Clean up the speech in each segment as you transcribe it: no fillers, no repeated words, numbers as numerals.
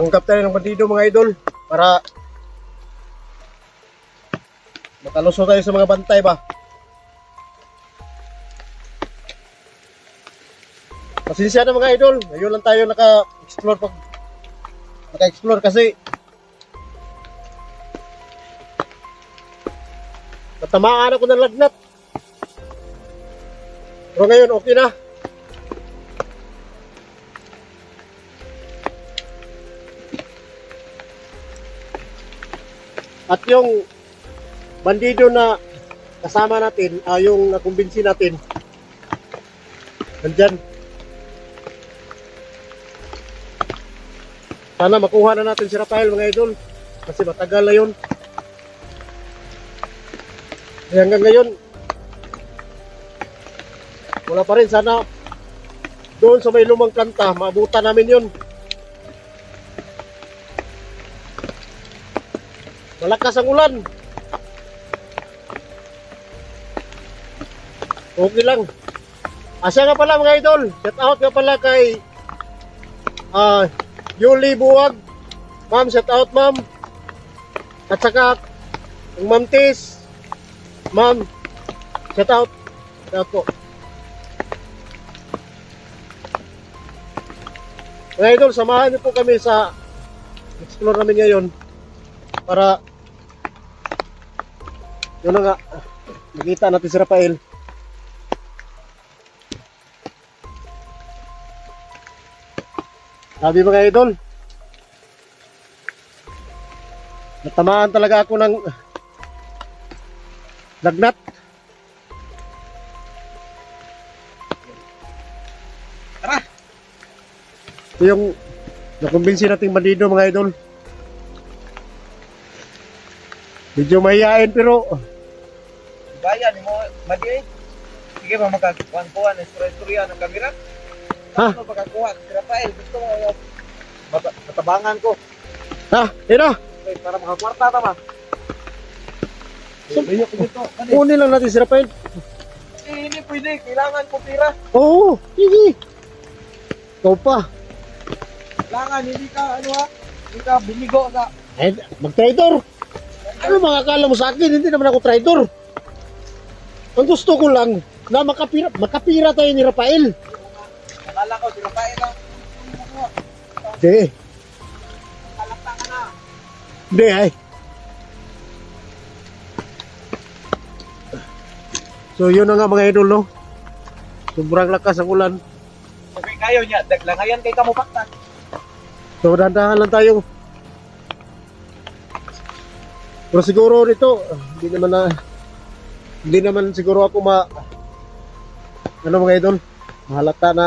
Panggap tayo ng bandido mga idol para makalusot tayo sa mga bantay ba. Pasensya na mga idol, ngayon lang tayo naka-explore kasi natamaan ako ng lagnat. Pero ngayon okay na. At yung bandido na kasama natin, yung nakumbinsi natin, nandyan. Sana makuha na natin si Rafael mga idol, kasi matagal na yun. Hanggang ngayon, wala pa rin. Sana doon sa may lumang planta, maabutan namin yun. Malakas ang ulan. Okay lang. Asya nga pala mga idol. Shout out nga pala kay Yuli Buwag. Ma'am, shout out ma'am. At saka ang Ma'am Tis. Ma'am, shout out. Shout out po. Mga idol, samahan niyo po kami sa explore namin ngayon para yun na nga, makita natin si Rafael. Sabi mga idol, natamaan talaga ako ng lagnat. Tara! Ito yung nakumbinsi nating bandido mga idol. Medyo mahihain pero bayan mo madi. Sige ba magkakuan-kuan istorya ng kamera? Ha? Ano pagkakuha si Rafael gusto mo matabangan ko. ha, ina. Okay, para makakwarta ta ba? Bayo ko dito. Kunin lang natin si Rafael. Hindi pwede, kailangan ko pira. Oo, sige. Ikaw pa. Kailangan hindi ka ano ha? Hindi ka bumigo sa Mag-trader. Ano mga akala mo sa akin? Hindi naman ako trader. Ang gusto ko lang na makapira tayo ni Rafael. akala ko si Rafael lang. Hindi. Kalakta ka na. Hindi ay. So yun na nga mga idol no. Sobrang lakas ang ulan. Okay kayo niya, daglangayan kay kamupaktan. So dahan-dahan lang tayo. Pero siguro dito, hindi naman siguro ako ano mga idol, mahalata na.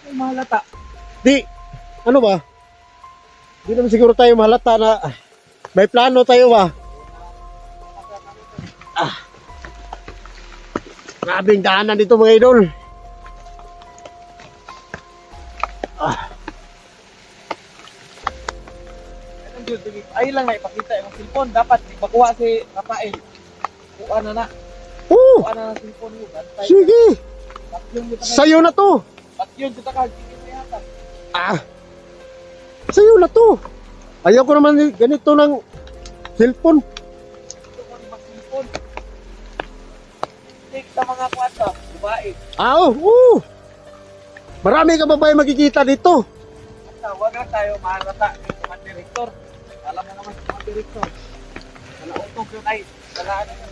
Ay, mahalata. Di, ano ba? Hindi naman siguro tayo mahalata na may plano tayo ba? Grabing daanan dito mga idol. Ay lang na ipakita yung cellphone. Dapat makuha si Rafael. Kuha na na. Oo, Kuha na ng cellphone mo. sige. Bakyong kita ka. Sa'yo na to. Bakyong kita ka. Sige mo yata. Sa'yo na to. Ayaw ko naman ganito ng cellphone. Ito ko rin mag-cellphone. Take sa mga kwata. Babae. Oo. Marami ka babae makikita dito. Basta huwag lang tayo maharata ng mga direktor. Alam mo naman sa mga direktor. Wala utog yun ay. Wala ano.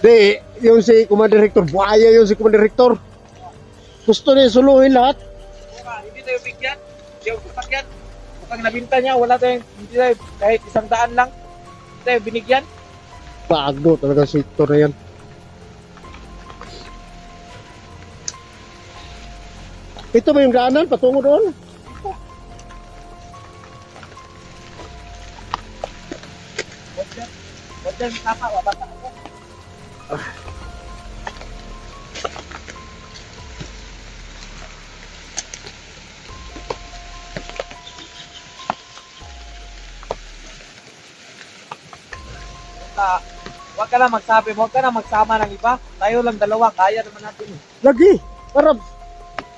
Di, yung si Commander Hector, buhaya yung si Commander Hector. Gusto niya suluhin lahat. Hindi tayo bigyan. Hindi tayo bigyan. Mukhang nabinta niya. Wala tayong, hindi tayo, kahit 100 lang. Hindi tayo binigyan. Bago talaga si Hector na yan. Ito ba yung daanan? Patungo doon? Huwag dyan sapa. Wabata ako. Huwag ka na magsabi, huwag ka na magsama ng iba. Tayo lang dalawa, kaya naman natin. Lagi. Para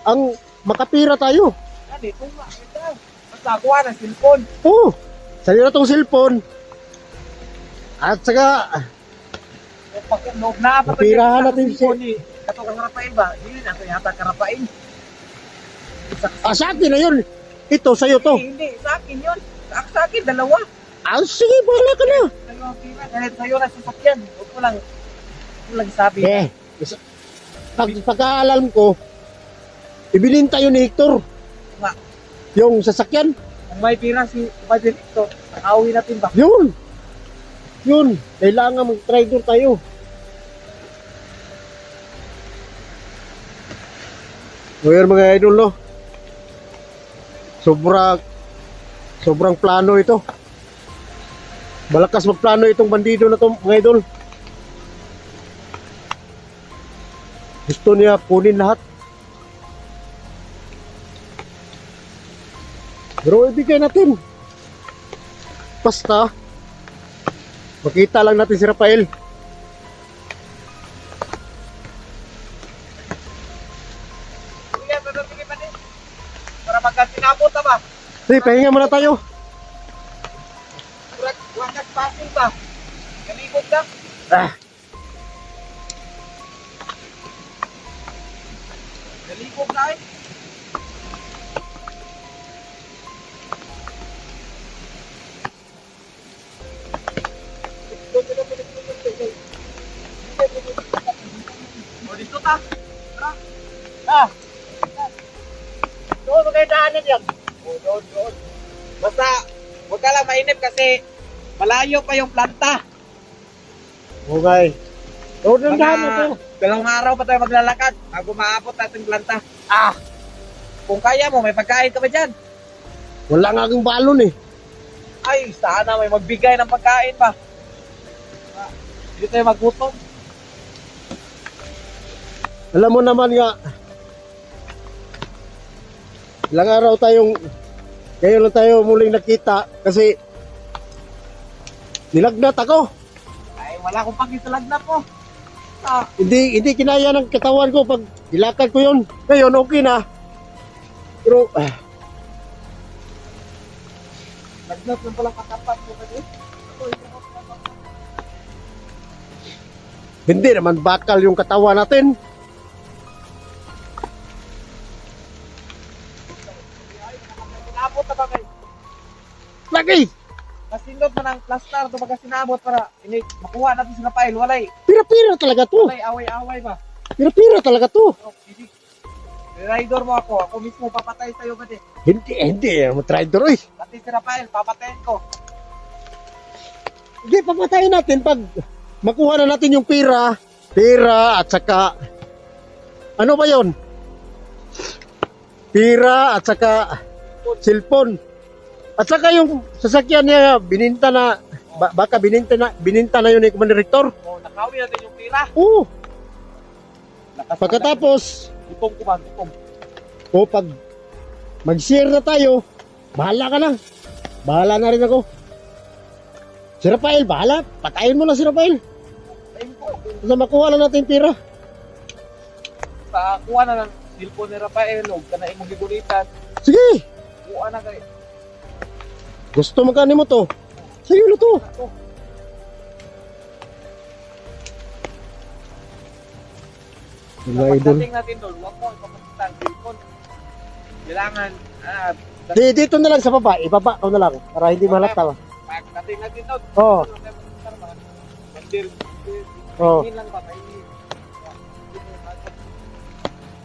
ang makapira tayo. Ano, ito nga. Ito. Basta kuha ng cellphone. Oo. Sa'yo na tong cellphone. At saka, Pag loob na pa Pirahan natin si- ni. Kato kang karapain ba? Hindi na ako yata karapain. sa akin na yun. Ito, sa'yo to. Hindi, sa akin yun. Sa akin, dalawa. Sige, bahala ka na. Dalawang pira. Kahit sa'yo na sasakyan. Huwag ko lang sabi. Pagkaalam ko, ibilin tayo ni Hector. Nga. Yung sasakyan. Kung may pira si Badir ito, nakauwi natin ba? Yun. Kailangan mag-traitor tayo. Ngayon mga idol, no? Sobrang plano ito. Malakas magplano itong bandido na to, mga idol. Gusto niya kunin lahat. Pero ibigay natin. Basta, makita lang natin si Rafael. Sige pa din. Para magkasinabot na ba? Sige, pahinga muna tayo. Wakas passing ba? Kalibot na. Kalibot na eh. O dito ta. Tara. Doon, magkaidahanan yan. Doon. Basta, huwag ka lang mainip kasi malayo pa yung planta. Okay. Doon ang dahanan to. Dalawang araw pa tayo maglalakad bago maabot natin planta. Kung kaya mo, may pagkain ka ba dyan? Wala nga akong balon eh. Ay, sana may magbigay ng pagkain pa. Hindi tayo magutom. Alam mo naman nga, ilang araw tayong, ngayon lang tayo muling nakita kasi nilagnat ako. Ay, wala akong pagkisalagnat mo. Hindi kinaya ng katawan ko pag ilakad ko yun. Ngayon okay na. Pero Lagnat lang palang katapat mo kasi. hindi naman bakal yung katawan natin. Sinabot na ba kayo? Lagi! Masindot man ang plaster ito pagka sinabot para makuha natin sa file. Walay Pira-pira talaga to. away-away ba? Pira-pira talaga to. Hindi. Rider mo ako. Ako mismo papatay sa'yo ba din? Hindi. Matraidor eh. Pati si Rafael, papatayin ko. Hindi, papatayin natin pag makuha na natin yung pira at saka ano ba yon? Pira at saka cellphone. At saka yung sasakyan niya bininta na baka bininta na yun ni Commander Rector. O, nakawi natin yung pira. Oo. Pagkatapos Gutom ko ba? Gutom. o pag mag-share na tayo, bahala ka na. Bahala na rin ako. Si Rafael, bahala. Patayin mo na si Rafael. Ayun ko. Basta makuha lang natin yung pira. Sa kuha na ng cellphone ni Rafael, huwag ka na imong gigulitan. Sige. Kuha na kayo. Gusto magkano mo to? Sa'yo na to. Ako. Mga idol. Pagdating natin doon, huwag mo ipapakita ang cellphone. Kailangan, Dito na lang sa baba. Ibaba ko na lang. Para hindi malata. pagdating natin doon, Oo. Bandir, Oo. hindi lang ba?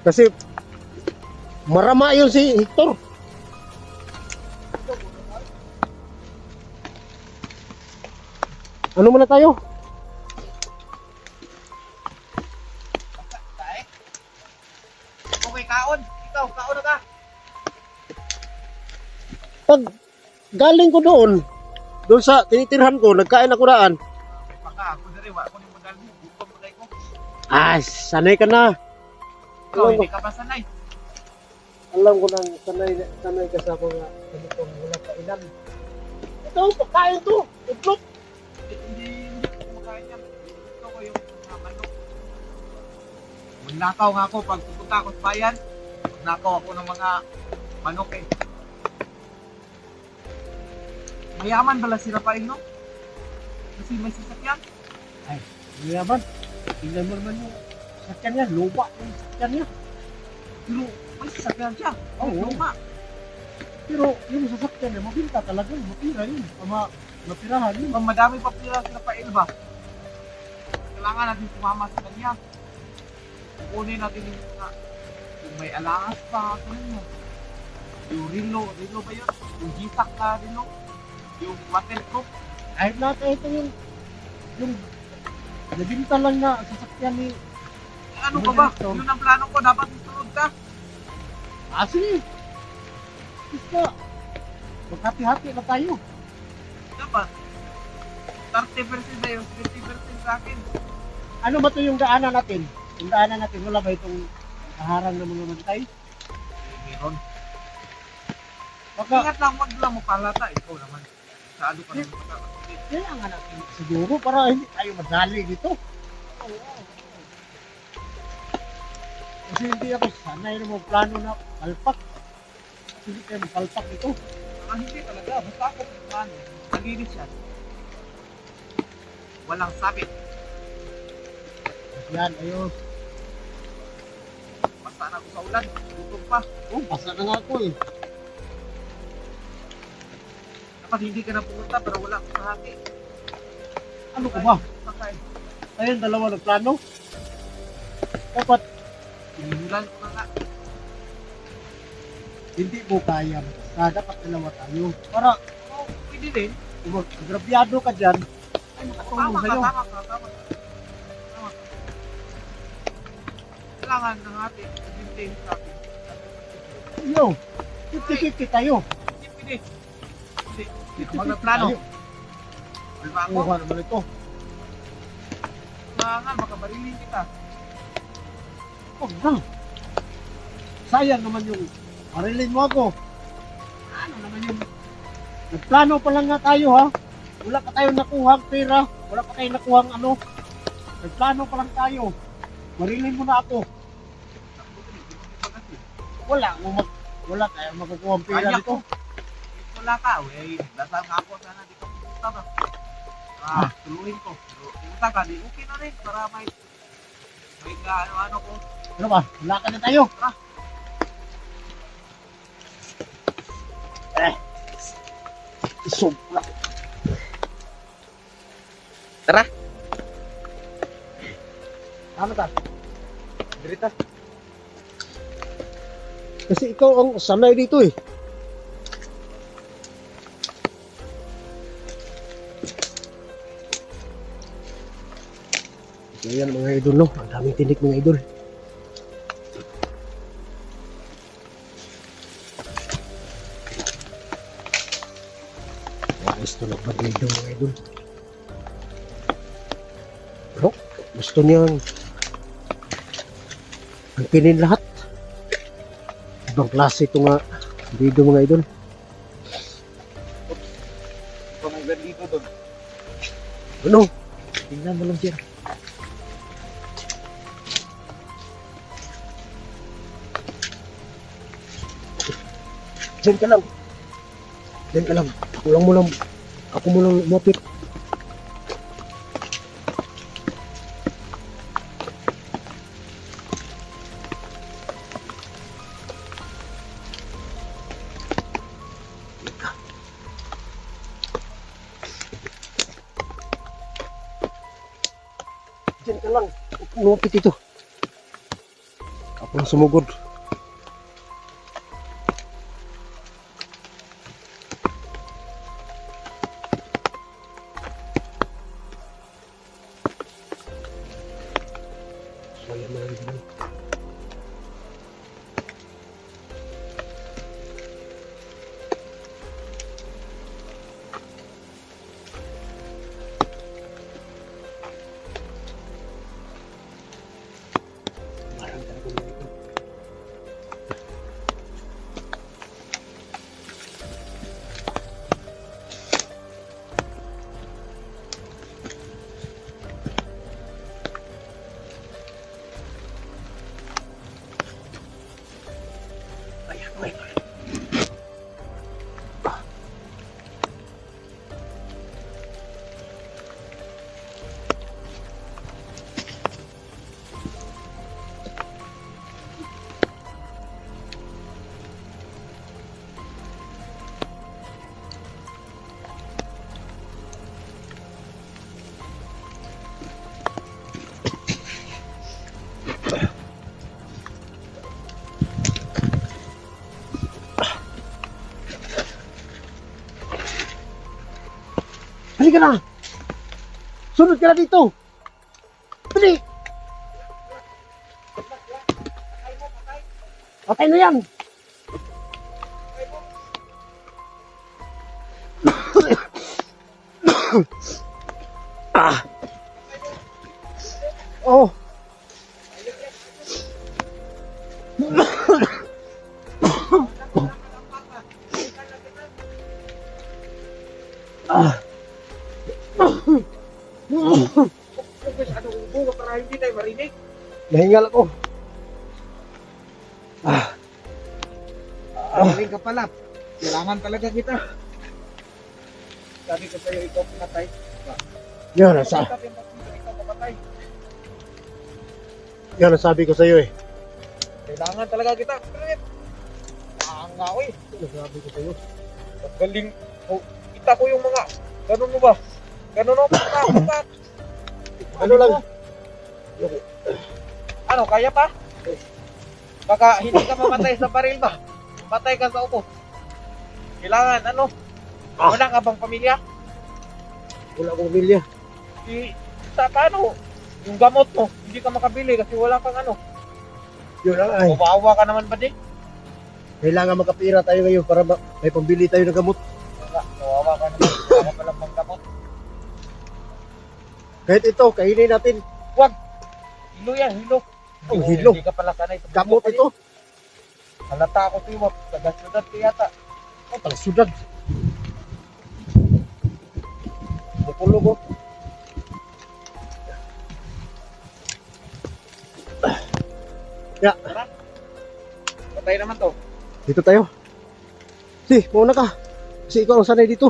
Kasi marama yun si Hector. Ano muna tayo? Okay, kaon. Ikaw, kaon na ka. Pag galing ko doon sa tinitirhan ko, nagkain ako daan. Baka ako na rin, wala ko nang magaling. Gutom na ko. Ay, sanay ka na. Ikaw, hindi ka ba sanay? Alam ko nang sanay ka sa mga ganitong wala kainan. Ito, pagkain to. Itlog. Hindi ko kumakain yan. Gusto ko yung manok. Magnakaw nga ako pag pupunta ako sa bayan. Magnakaw ako ng mga manok eh. Mayaman bala si Rafael, no? Kasi may sasakyan. Ay, mayaman. Tingnan mo naman yung sakyan niya. Lupa yung sakyan niya. Pero may sasakyan siya. Oo. Luma. Pero yung sasakyan niya, mabinta talaga. Mapira yun. Mapirahan yun. Kung madami pa pila si Rafael ba? Kailangan natin sumama sa kanya. Kunin natin yung kung may alangas pa, ano, yung Rilo ba yun? Yung Gisak na Rilo? Yung waterproof? Kahit lahat ito yung nabinta lang na sasakyan ni Ano ka ba? Yun ang plano ko, dapat susunod ka. Sige. Isa. Maghati-hati na tayo. Dapat. 30% sa'yo, 50% sa akin. Ano ba to yung daanan natin? Yung daanan natin, wala ba itong kaharang ng mga bantay? Meron. Baka, Ingat lang, wag lang mo palata. Ikaw naman. Sado ka naman makakapit. kailangan natin siguro para hindi tayo madali dito. Kasi hindi ako sanay na mga plano na palpak. Hindi tayo magpalpak dito. Hindi talaga. Basta ako ng plano. Nalinis yan. Walang sakit. Yan, ayos. Basta na ako sa ulan. Tutog pa. Oh, basa na nga ako eh. Dapat hindi ka na pumunta pero wala akong kahati. Ano ko ba? Sakay. Ayun, dalawa na plano. Dapat Hinihilan ko na nga. hindi mo kaya. Dapat dalawa tayo. Para Oo, pwede din. kung magrabyado ka dyan, ay makatulong Tama ka, sa'yo. tama ka, tama ka. Tama ka. Kailangan ng ating maintain sa atin. Yo, 50-50 tayo. Hindi pwede. Hindi. Hindi ka magplano. Wala ba ako? Ano naman ito? Kailangan, makabarilin kita. Huwag na. Sayang naman yung marilin mo ako. Ano naman yung nagplano pa lang nga tayo ha. Wala pa tayong nakuhang pera. Wala pa tayong nakuhang ano. Nagplano pa lang tayo. Marilin mo na ako. Wala tayong makukuha ang pera Kaya dito. ko. Wala ka, wey. Dasal nga ako sana di ka pumunta ba? Tuluhin ko. Pero pumunta ka, di okay na rin para may ano-ano ko. Ano ba? Wala ka na tayo. Sobra. Tara. Ano ta? Dirita. Kasi ikaw ang sanay dito eh. So yan mga idol no. Ang daming tinik mga idol. Gusto na pag-video mga idol. Pero gusto niyang ang pinin lahat. Ibang klase ito nga video mga idol. Pamagan dito doon. Ano? Tingnan mo lang siya. Diyan ka lang. Diyan ka lang. Ako mo lang umapit. Diyan ka lang. Umapit ito. Ako lang sumugod. So, yan mga idol. Marami talaga mga idol. Halika na! Sunod ka na dito! Dali! Patay na yan! Ah! Oh! Ah! Ano ubo para hindi tayo marinig? Nahingal ako. Ah! Magaling ka pala. Kailangan talaga kita. Sabi ko sa'yo, ikaw pumatay. Yan ang sa... Sabi mo, ikaw pumatay. Yan ang sabi ko sa iyo eh. Kailangan talaga kita. Nga eh. Sabi ko sa iyo. Galing. Oh, kita ko yung mga, ganun mo ba? Ganun mo ba? Ano lang? Ano, kaya pa? Baka hindi ka mamatay sa baril ba? Matay ka sa upo. Kailangan, ano? Wala ka bang pamilya? Wala akong pamilya. Paano? Yung gamot mo, hindi ka makabili kasi wala kang ano. Yun lang ay. Mabawa ka naman ba din? Kailangan magkapira tayo ngayon para may pambili tayo ng gamot. Wala, kawawa ka naman. Wala pa lang bang gamot. Kahit ito, kainin natin. Huwag! Hilo yan, hilo. Ang hilo? Hindi ka pala sanay. Gamot ito. Halata ako sa'yo, taga-syudad ka yata. Oh, talang syudad. Bukulog oh. Ya, Patay naman to. dito tayo. Si, mauna ka. Kasi ikaw ang sanay dito.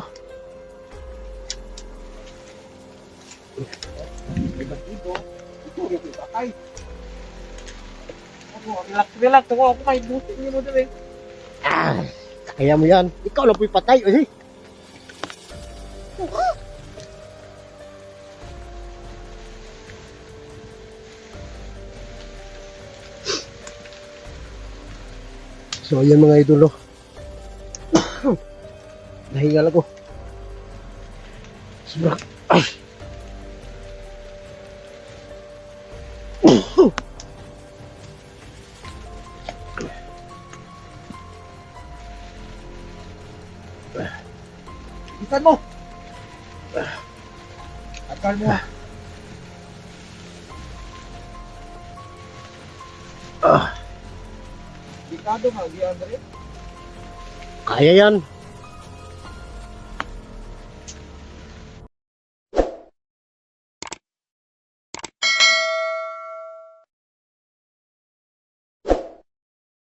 May bandido. Ito yung patay. Ako, relax. Ako may busing yun mo dali. Ah, kaya mo yan. Ikaw lang po'y patay. Eh. So, ayan mga idolo. Nahingal ako. Sobra. Ay. Isan mo! Akal mo. Ah, Delikado nga, di Andre. kaya yan.